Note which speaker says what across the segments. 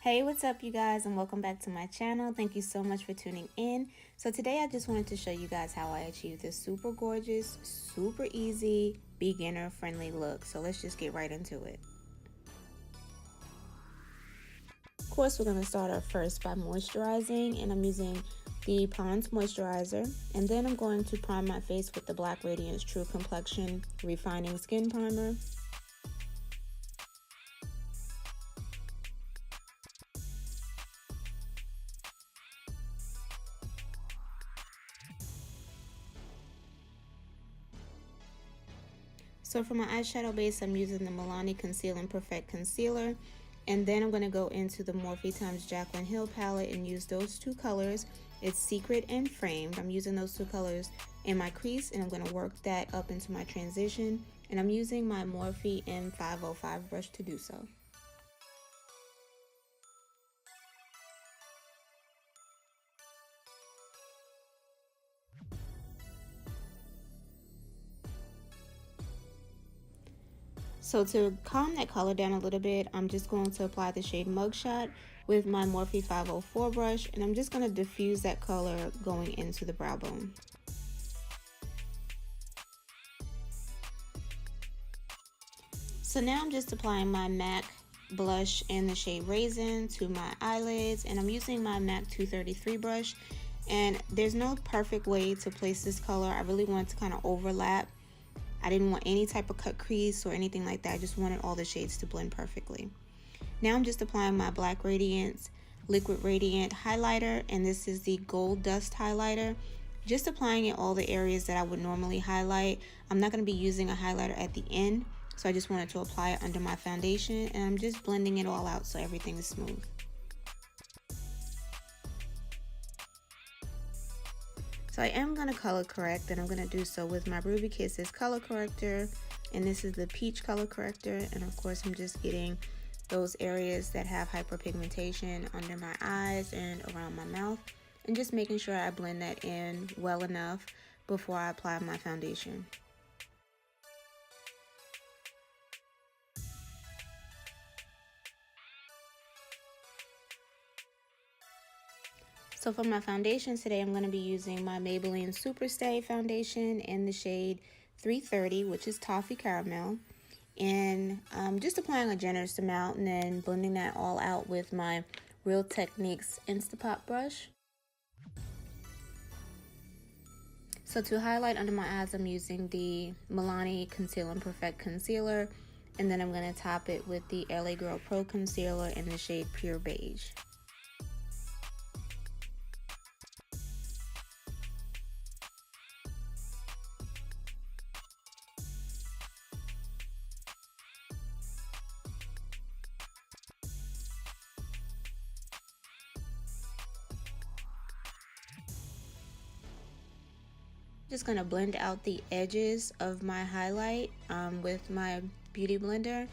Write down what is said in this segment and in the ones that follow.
Speaker 1: Hey, what's up you guys, and welcome back to my channel. Thank you so much for tuning in. So today I just wanted to show you guys how I achieved this super gorgeous, super easy, beginner friendly look. So let's just get right into it. Of course, we're going to start off first by moisturizing, and I'm using the Pond's Moisturizer, and then I'm going to prime my face with the Black Radiance True Complexion Refining Skin Primer. So for my eyeshadow base, I'm using the Milani Conceal and Perfect Concealer. And then I'm going to go into the Morphe x Jaclyn Hill palette and use those two colors. It's Secret and Framed. I'm using those two colors in my crease, and I'm going to work that up into my transition. And I'm using my Morphe M505 brush to do so. So to calm that color down a little bit, I'm just going to apply the shade Mugshot with my Morphe 504 brush, and I'm just going to diffuse that color going into the brow bone. So now I'm just applying my MAC blush in the shade Raizin to my eyelids, and I'm using my MAC 233 brush. And there's no perfect way to place this color. I really want it to kind of overlap. I didn't want any type of cut crease or anything like that. I just wanted all the shades to blend perfectly. Now I'm just applying my Black Radiance Liquid Radiant highlighter, and this is the Gold Dust highlighter. Just applying it all the areas that I would normally highlight. I'm not going to be using a highlighter at the end, so I just wanted to apply it under my foundation, and I'm just blending it all out so everything is smooth. So I am going to color correct, and I'm going to do so with my Ruby Kisses color corrector, and this is the peach color corrector. And of course I'm just getting those areas that have hyperpigmentation under my eyes and around my mouth, and just making sure I blend that in well enough before I apply my foundation. So for my foundation today, I'm going to be using my Maybelline SuperStay foundation in the shade 330, which is Toffee Caramel. And just applying a generous amount and then blending that all out with my Real Techniques Instapot brush. So to highlight under my eyes, I'm using the Milani Conceal and Perfect Concealer. And then I'm going to top it with the LA Girl Pro Concealer in the shade Pure Beige. Just going to blend out the edges of my highlight with my beauty blender,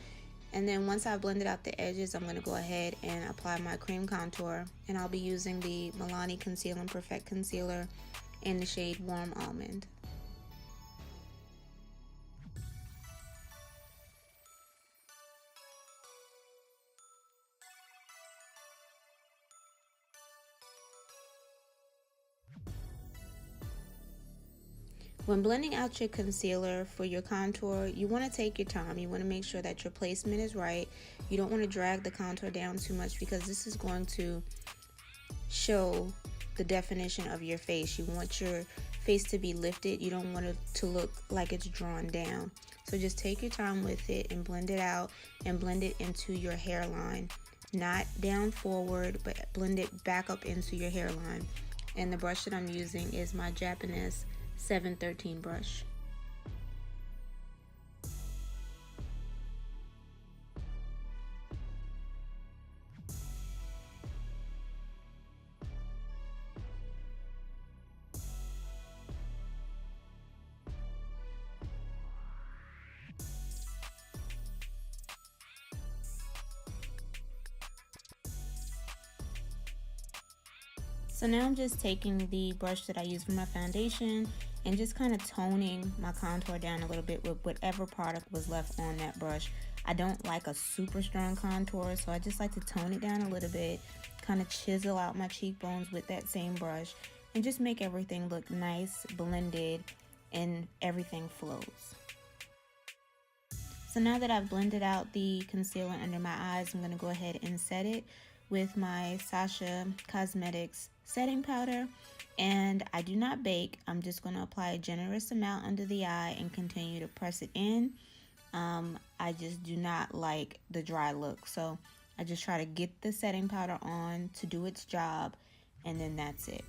Speaker 1: and then once I've blended out the edges, I'm going to go ahead and apply my cream contour, and I'll be using the Milani Conceal and Perfect Concealer in the shade Warm Almond. When blending out your concealer for your contour, you want to take your time. You want to make sure that your placement is right. You don't want to drag the contour down too much, because this is going to show the definition of your face. You want your face to be lifted. You don't want it to look like it's drawn down. So just take your time with it and blend it out, and blend it into your hairline. Not down forward, but blend it back up into your hairline. And the brush that I'm using is my Japanese 713 brush. So now I'm just taking the brush that I use for my foundation and just kind of toning my contour down a little bit with whatever product was left on that brush. I don't like a super strong contour, so I just like to tone it down a little bit, kind of chisel out my cheekbones with that same brush, and just make everything look nice, blended, and everything flows. So now that I've blended out the concealer under my eyes, I'm going to go ahead and set it with my Sacha Cosmetics setting powder. And I do not bake. I'm just going to apply a generous amount under the eye and continue to press it in. I just do not like the dry look, so I just try to get the setting powder on to do its job, and then that's it.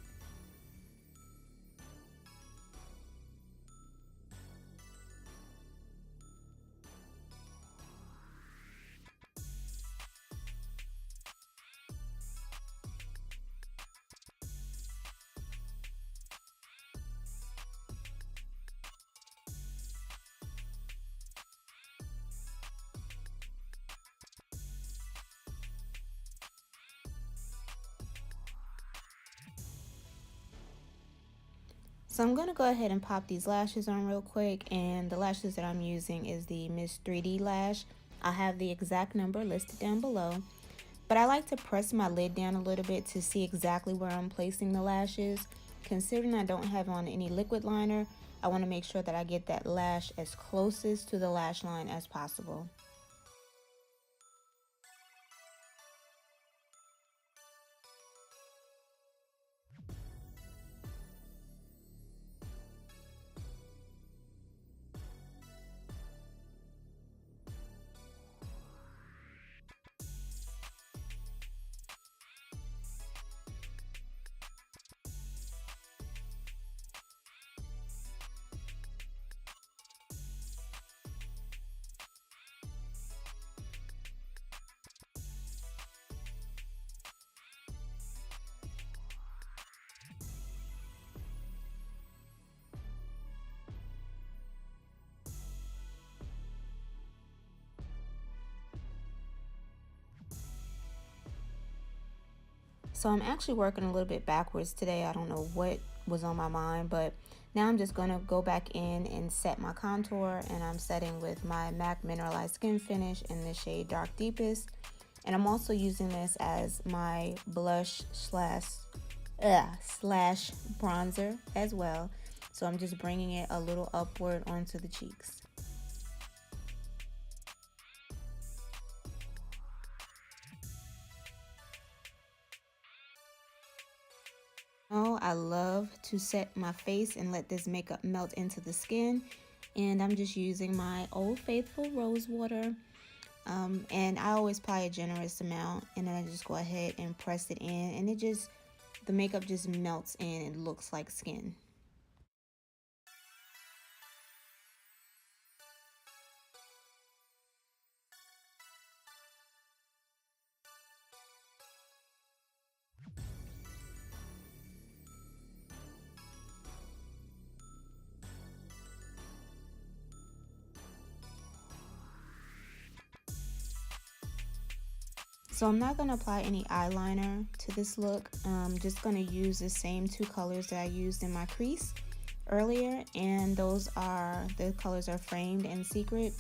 Speaker 1: So I'm going to go ahead and pop these lashes on real quick, and the lashes that I'm using is the Miss 3D lash. I'll have the exact number listed down below, but I like to press my lid down a little bit to see exactly where I'm placing the lashes. Considering I don't have on any liquid liner, I want to make sure that I get that lash as closest to the lash line as possible. So I'm actually working a little bit backwards today. I don't know what was on my mind, but now I'm just going to go back in and set my contour, and I'm setting with my MAC Mineralized Skin Finish in the shade Dark Deepest. And I'm also using this as my blush slash bronzer as well. So I'm just bringing it a little upward onto the cheeks. Oh, I love to set my face and let this makeup melt into the skin. And I'm just using my Old Faithful Rose Water. And I always apply a generous amount, and then I just go ahead and press it in, and the makeup just melts in and looks like skin. So I'm not going to apply any eyeliner to this look. I'm just going to use the same two colors that I used in my crease earlier, and the colors are Framed and Secret.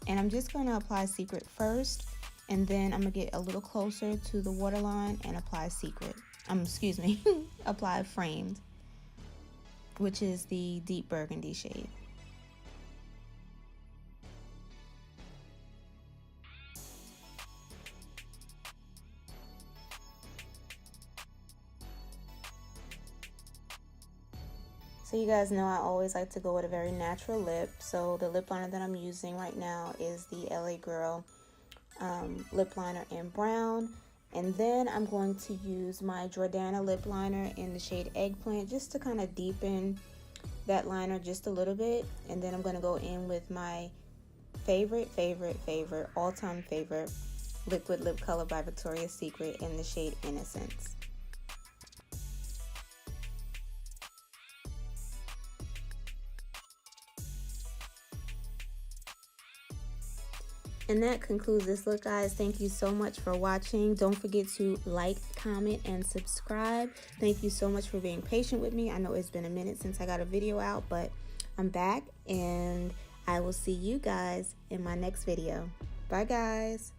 Speaker 1: And I'm just going to apply Secret first, and then I'm going to get a little closer to the waterline and apply Secret. Excuse me, apply Framed, which is the deep burgundy shade. So you guys know I always like to go with a very natural lip. So the lip liner that I'm using right now is the LA Girl lip liner in brown. And then I'm going to use my Jordana lip liner in the shade Eggplant just to kind of deepen that liner just a little bit. And then I'm going to go in with my favorite, all-time favorite liquid lip color by Victoria's Secret in the shade Innocense. And that concludes this look, guys. Thank you so much for watching. Don't forget to like, comment, and subscribe. Thank you so much for being patient with me. I know it's been a minute since I got a video out, but I'm back, and I will see you guys in my next video. Bye, guys.